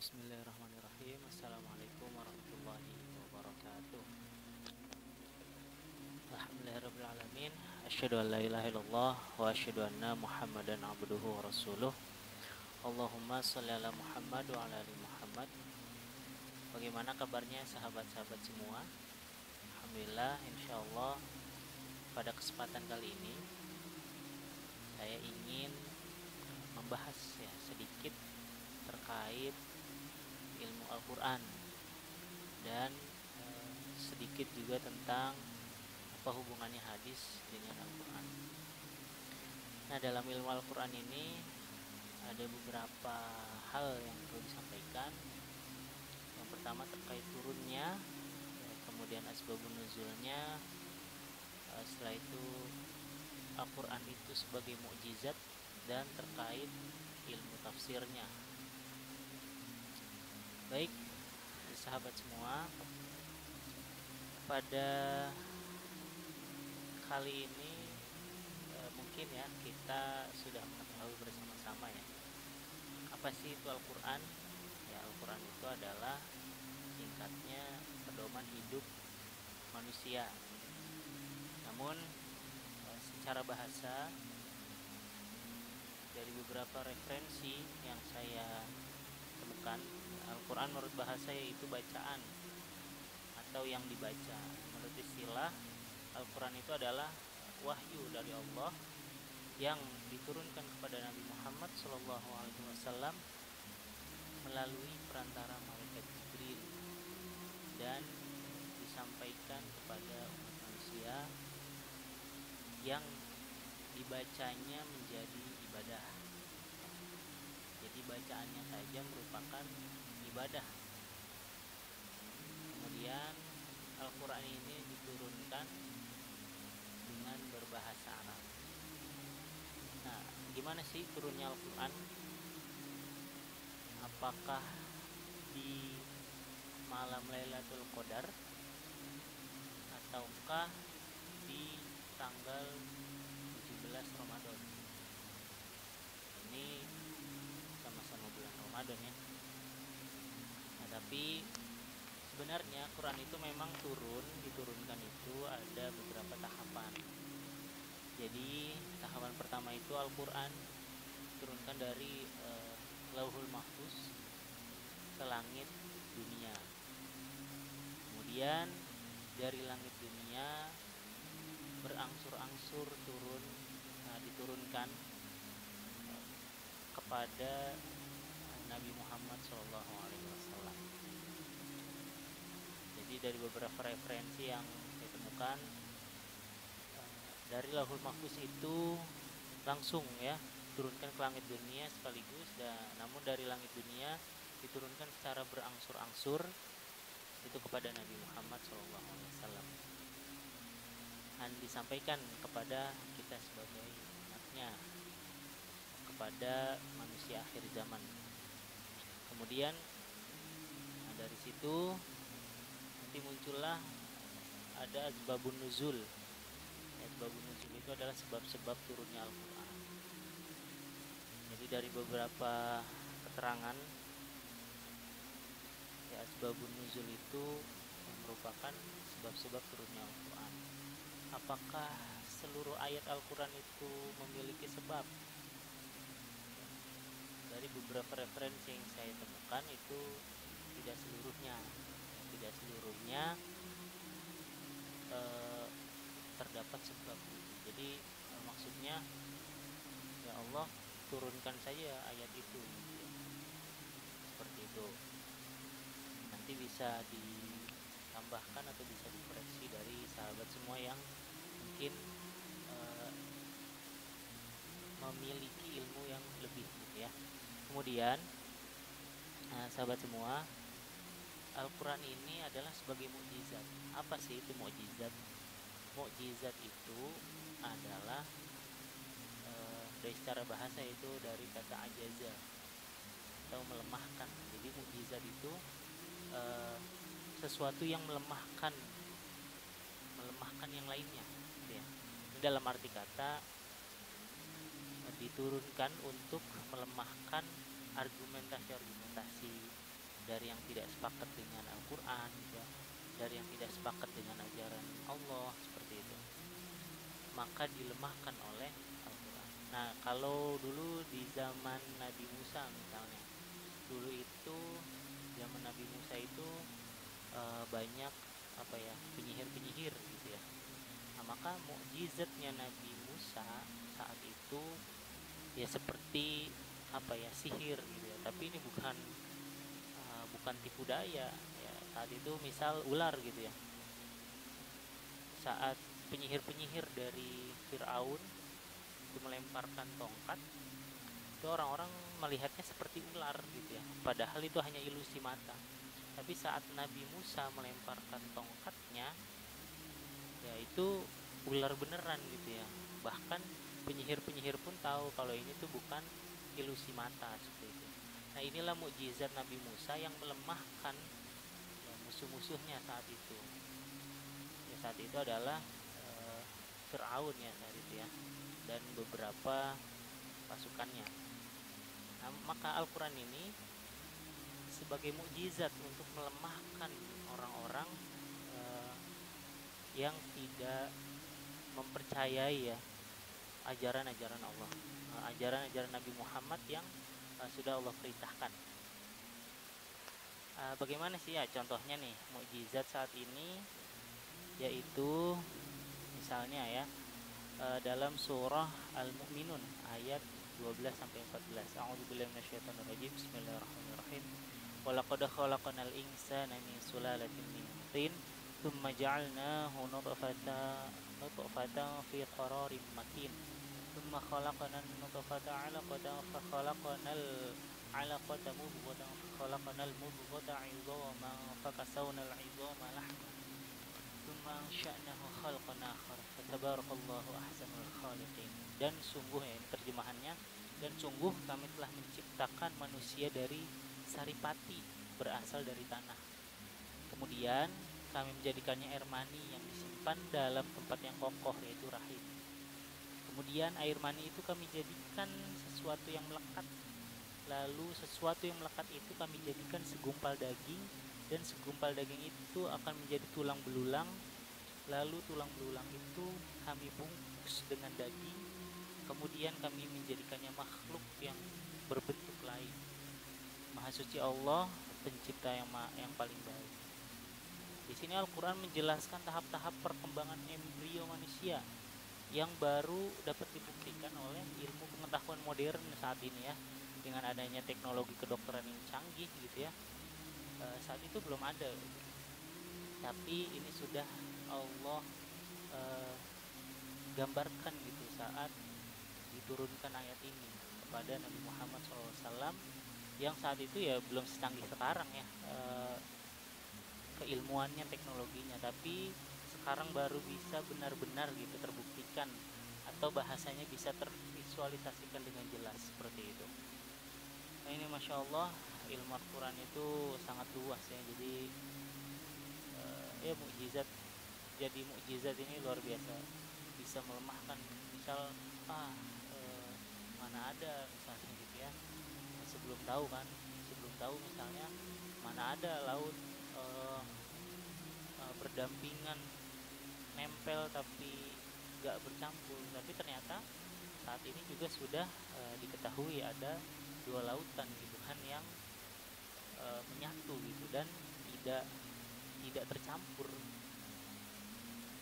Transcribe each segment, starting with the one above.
Bismillahirrahmanirrahim. Assalamualaikum warahmatullahi wabarakatuh. Alhamdulillahirrabbilalamin. Asyhadu an la ilaha illallah wa asyhadu anna Muhammadan abduhu wa rasuluh. Allahumma sholli ala Muhammad wa ala ali Muhammad. Bagaimana kabarnya sahabat-sahabat semua? Alhamdulillah, insyaallah pada kesempatan kali ini saya ingin membahas sedikit terkait ilmu Al-Quran dan sedikit juga tentang apa hubungannya hadis dengan Al-Quran. Nah, dalam ilmu Al-Quran ini ada beberapa hal yang perlu disampaikan. Yang pertama terkait turunnya, kemudian asbabun nuzulnya, setelah itu Al-Quran itu sebagai mukjizat, dan terkait ilmu tafsirnya. Baik, sahabat semua, pada kali ini mungkin kita sudah mengetahui bersama-sama apa sih itu Al-Quran. Al-Quran itu adalah singkatnya pedoman hidup manusia. Namun secara bahasa, dari beberapa referensi yang saya temukan, Al-Quran menurut bahasa yaitu bacaan atau yang dibaca. Menurut istilah, Al-Quran itu adalah wahyu dari Allah yang diturunkan kepada Nabi Muhammad SAW melalui perantara malaikat Jibril dan disampaikan kepada umat manusia, yang dibacanya menjadi ibadah. Jadi bacaannya saja merupakan ibadah. Kemudian Al-Quran ini diturunkan dengan berbahasa Arab. Nah, gimana sih turunnya Al-Quran? Apakah di malam Lailatul Qadar ataukah di tanggal 17 Ramadan? Ini sama-sama bulan Ramadan ya. Nah, tapi sebenarnya Quran itu memang diturunkan itu ada beberapa tahapan. Jadi tahapan pertama itu Al-Quran diturunkan dari Lauhul Mahfuz ke langit dunia. Kemudian dari langit dunia berangsur-angsur diturunkan kepada Nabi Muhammad SAW. Jadi dari beberapa referensi yang saya temukan, dari Lauhul Mahfuz itu langsung turunkan ke langit dunia sekaligus, namun dari langit dunia diturunkan secara berangsur-angsur itu kepada Nabi Muhammad SAW, dan disampaikan kepada kita sebagai umatnya, kepada manusia akhir zaman. Kemudian dari situ nanti muncullah ada asbabun nuzul. Asbabun nuzul itu adalah sebab-sebab turunnya Al-Quran. Jadi dari beberapa keterangan, asbabun nuzul itu merupakan sebab-sebab turunnya Al-Quran. Apakah seluruh ayat Al-Quran itu memiliki sebab? Dari beberapa referensi yang saya temukan itu tidak seluruhnya terdapat sebab. Jadi maksudnya, ya Allah turunkan saja ayat itu, seperti itu. Nanti bisa ditambahkan atau bisa dikoreksi dari sahabat semua yang mungkin memiliki ilmu yang lebih Kemudian sahabat semua, Al-Quran ini adalah sebagai mukjizat. Apa sih itu mukjizat? Mukjizat itu adalah dari secara bahasa itu dari kata ajaza atau melemahkan. Jadi mukjizat itu sesuatu yang melemahkan yang lainnya. Ini dalam arti kata diturunkan untuk melemahkan argumentasi tidak sepakat dengan Al-Quran gitu ya, dari yang tidak sepakat dengan ajaran Allah seperti itu, maka dilemahkan oleh Al-Quran. Nah, kalau dulu di zaman Nabi Musa misalnya, dulu itu zaman Nabi Musa itu banyak apa ya, penyihir-penyihir gitu ya. Nah, maka mukjizatnya Nabi Musa saat itu ya seperti apa ya, sihir gitu ya. Tapi ini bukan tipu daya ya. Saat itu misal ular gitu ya. Saat penyihir-penyihir dari Firaun itu melemparkan tongkat, itu orang-orang melihatnya seperti ular gitu ya. Padahal itu hanya ilusi mata. Tapi saat Nabi Musa melemparkan tongkatnya, ya itu ular beneran gitu ya. Bahkan penyihir-penyihir pun tahu kalau ini tuh bukan ilusi mata seperti itu. Nah, inilah mukjizat Nabi Musa yang melemahkan ya, musuh-musuhnya saat itu. Ya, saat itu adalah Fir'aun ya saat itu ya, dan beberapa pasukannya. Nah, maka Al-Quran ini sebagai mukjizat untuk melemahkan orang-orang yang tidak mempercayai ya ajaran-ajaran Allah, ajaran-ajaran Nabi Muhammad yang sudah Allah perintahkan. Bagaimana sih ya contohnya nih mukjizat saat ini, yaitu misalnya ya dalam surah Al-Mu'minun ayat 12 sampai 14. A'udzubillahi minasyaitonirrajim. Bismillahirrahmanirrahim. Walaqad khalaqnal insana min sulalatin min tin tsumma ja'alnahu nutfatan fi qararin makin. Tsumma khalaqnal nutfata 'alaqatan fa khalaqnal 'alaqata mudghatan fa khalaqnal mudghata 'idhaman fa kasawnal 'idhama lahman. Tsumma ansha'nahu khalqan akhar. Tabarakallahu ahsanul khaliqin. Dan sungguh ya, ini terjemahannya, dan sungguh kami telah menciptakan manusia dari saripati berasal dari tanah. Kemudian kami menjadikannya air mani yang disimpan dalam tempat yang kokoh, yaitu rahim. Kemudian air mani itu kami jadikan sesuatu yang melekat. Lalu sesuatu yang melekat itu kami jadikan segumpal daging, dan segumpal daging itu akan menjadi tulang belulang. Lalu tulang belulang itu kami bungkus dengan daging, kemudian kami menjadikannya makhluk yang berbentuk lain. Maha suci Allah, pencipta yang paling baik. Di sini Al-Quran menjelaskan tahap-tahap perkembangan embrio manusia yang baru dapat dibuktikan oleh ilmu pengetahuan modern saat ini ya, dengan adanya teknologi kedokteran yang canggih gitu ya. Saat itu belum ada, tapi ini sudah Allah gambarkan gitu saat diturunkan ayat ini kepada Nabi Muhammad SAW, yang saat itu ya belum secanggih sekarang ya keilmuannya, teknologinya, tapi sekarang baru bisa benar-benar gitu terbuktikan atau bahasanya bisa tervisualisasikan dengan jelas seperti itu. Nah, ini Masya Allah, ilmu Al-Quran itu sangat luas ya. Jadi ya mukjizat ini luar biasa, bisa melemahkan. Misal mana ada misalnya gitu ya, sebelum tahu misalnya mana ada laut berdampingan, nempel tapi gak bercampur. Tapi ternyata saat ini juga sudah diketahui ada dua lautan gitu kan yang menyatu gitu, dan tidak tercampur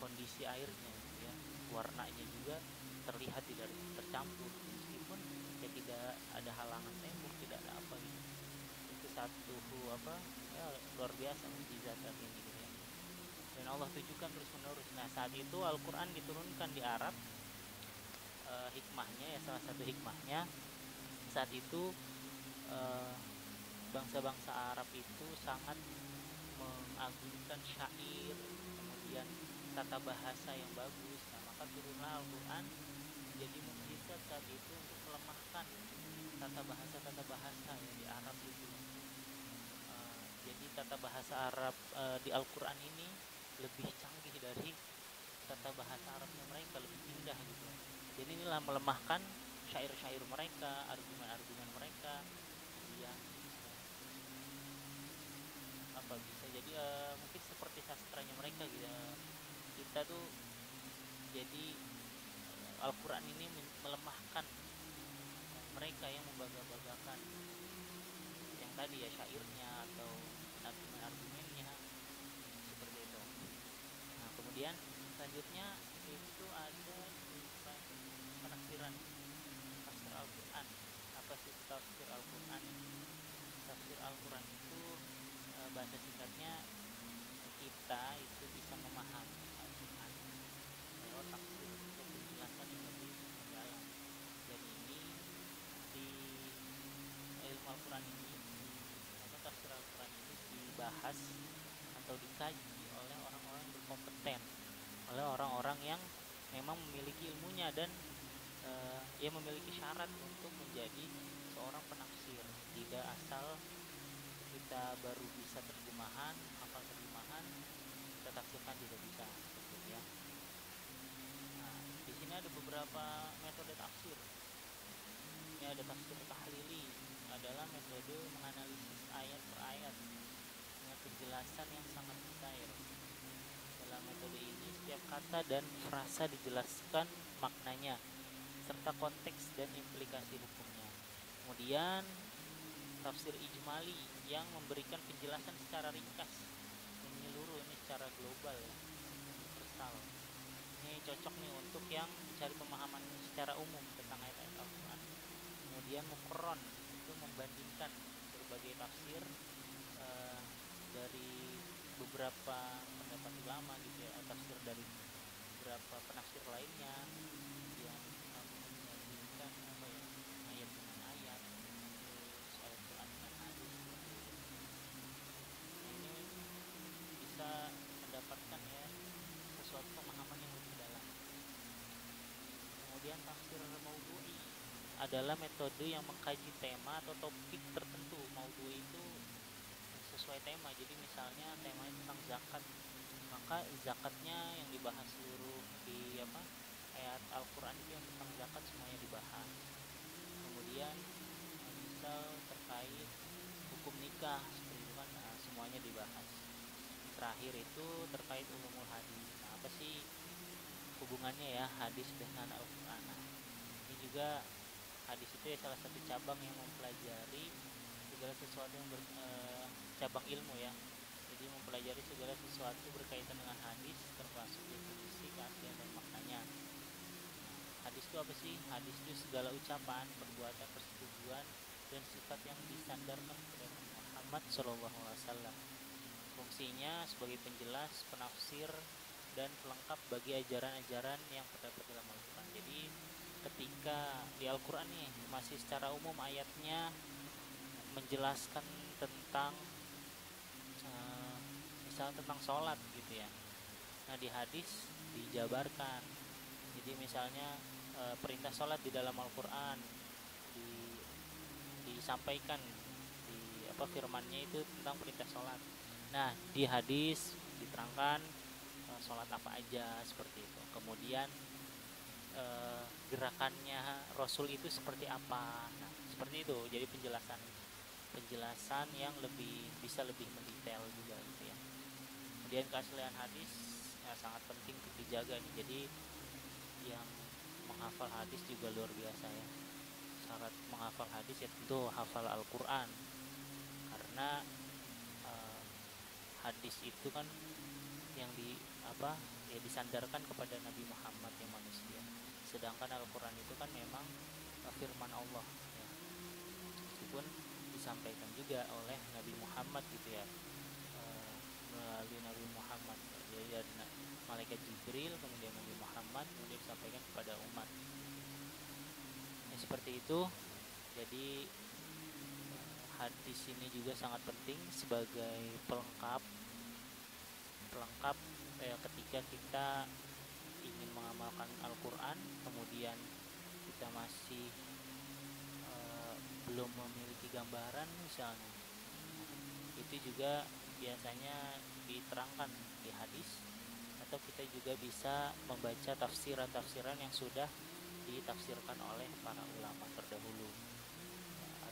kondisi airnya gitu ya. Warnanya juga terlihat tidak tercampur, meskipun ya tidak ada halangan tembok, tidak ada apa gitu. Itu satu ya luar biasa mukjizat ini gitu ya. Dan Allah tujukan terus menerus. Nah, saat itu Al-Quran diturunkan di Arab. Hikmahnya ya, salah satu hikmahnya saat itu bangsa-bangsa Arab itu sangat mengagungkan syair, kemudian tata bahasa yang bagus. Nah, maka turunlah Al-Quran menjadi mukjizat saat itu untuk melemahkan tata bahasa yang di Arab itu. Jadi tata bahasa Arab di Al-Quran ini lebih canggih dari tata bahasa Arabnya mereka, lebih indah gitu. Jadi inilah melemahkan syair-syair mereka, argumen-argumen mereka yang apa bisa jadi mungkin seperti sastranya mereka gitu. Kita tuh jadi Al-Quran ini melemahkan mereka yang membangga-banggakan yang tadi ya syairnya atau argumen-argumennya seperti itu. Nah kemudian selanjutnya itu ada penafsiran tafsir Al-Quran. Apa sih tafsir Al-Quran? Tafsir Al-Quran itu bahasa singkatnya kita itu bisa memahami Al-Quran lewat tafsir atau penjelasan yang lebih mendalam. Dan ini di ilmu Al-Quran ini, atau tafsir Al-Quran ini dibahas atau dikaji oleh orang-orang yang berkompeten, oleh orang-orang yang memang memiliki ilmunya dan ia memiliki syarat untuk menjadi seorang penafsir. Tidak asal kita baru bisa terjemahan, hafal terjemahan, kita tafsirkan tidak bisa, seperti ya. Nah, di sini ada beberapa metode tafsir. Ini ada tafsir tahlili, adalah metode menganalisis ayat per ayat dengan penjelasan yang sangat detail. Dalam metode ini setiap kata dan frasa dijelaskan maknanya serta konteks dan implikasi hukumnya. Kemudian tafsir ijmali yang memberikan penjelasan secara ringkas dan menyeluruh, ini secara global ya, universal. Ini cocok nih untuk yang mencari pemahaman secara umum tentang ayat-ayat Al-Quran. Kemudian muqarron itu membandingkan berbagai tafsir dari beberapa pendapat ulama gitu ya, tafsir dari beberapa penafsir lainnya yang membandingkan apa ya, ayat dengan ayat, terus ayat Quran dengan hadis seperti itu. Nah ini bisa mendapatkan ya sesuatu pemahaman yang lebih dalam. Kemudian tafsir maudhu'i adalah metode yang mengkaji tema atau topik tertentu. Maudhu'i itu sesuai tema. Jadi misalnya temanya tentang zakat, maka zakatnya yang dibahas seluruh di ayat Al-Quran itu yang tentang zakat semuanya dibahas. Kemudian misal terkait hukum nikah seperti itu kan, semuanya dibahas. Terakhir itu terkait ulumul hadis. Nah, apa sih hubungannya ya hadis dengan Al-Quran? Nah, ini juga hadis itu ya salah satu cabang yang mempelajari segala sesuatu yang cabang ilmu ya. Jadi mempelajari segala sesuatu berkaitan dengan hadis, termasuk definisi, keaslian dan maknanya. Hadis itu apa sih? Hadis itu segala ucapan, perbuatan, persetujuan dan sifat yang disandarkan kepada Muhammad SAW. Fungsinya sebagai penjelas, penafsir, dan pelengkap bagi ajaran-ajaran yang terdapat dalam Al-Quran. Jadi ketika di Al-Quran nih masih secara umum ayatnya menjelaskan tentang misalnya tentang sholat gitu ya. Nah di hadis dijabarkan. Jadi misalnya perintah sholat di dalam Al-Quran disampaikan di firmannya itu tentang perintah sholat. Nah di hadis diterangkan sholat apa aja seperti itu. Kemudian gerakannya Rasul itu seperti apa. Nah seperti itu. Jadi penjelasan yang bisa lebih mendetail juga gitu ya. Kemudian keaslian hadis sangat penting untuk dijaga nih. Jadi yang menghafal hadis juga luar biasa ya. Syarat menghafal hadis ya tentu hafal Al-Quran, karena hadis itu kan yang disandarkan kepada Nabi Muhammad yang manusia, sedangkan Al-Quran itu kan memang firman Allah ya. Meskipun disampaikan juga oleh Nabi Muhammad gitu ya, melalui Nabi Muhammad, jadi dari malaikat Jibril, kemudian Nabi Muhammad, kemudian disampaikan kepada umat ya, seperti itu. Jadi hadis ini juga sangat penting sebagai pelengkap ketika kita ingin mengamalkan Al-Quran, kemudian kita masih belum memiliki gambaran misalnya, itu juga biasanya diterangkan di hadis, atau kita juga bisa membaca tafsiran yang sudah ditafsirkan oleh para ulama terdahulu,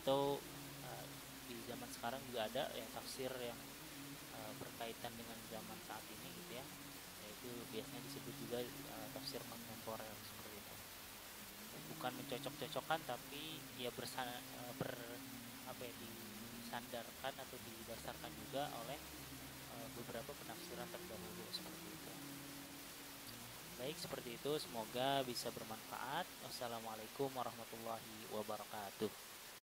atau di zaman sekarang juga ada ya tafsir yang berkaitan dengan zaman saat ini gitu ya, yaitu biasanya disebut juga tafsir kontemporer seperti itu. Bukan mencocok-cocokkan, tapi ya apa ya, disandarkan atau didasarkan juga oleh beberapa penafsiran terdahulu seperti itu. Baik, seperti itu, semoga bisa bermanfaat. Wassalamualaikum warahmatullahi wabarakatuh.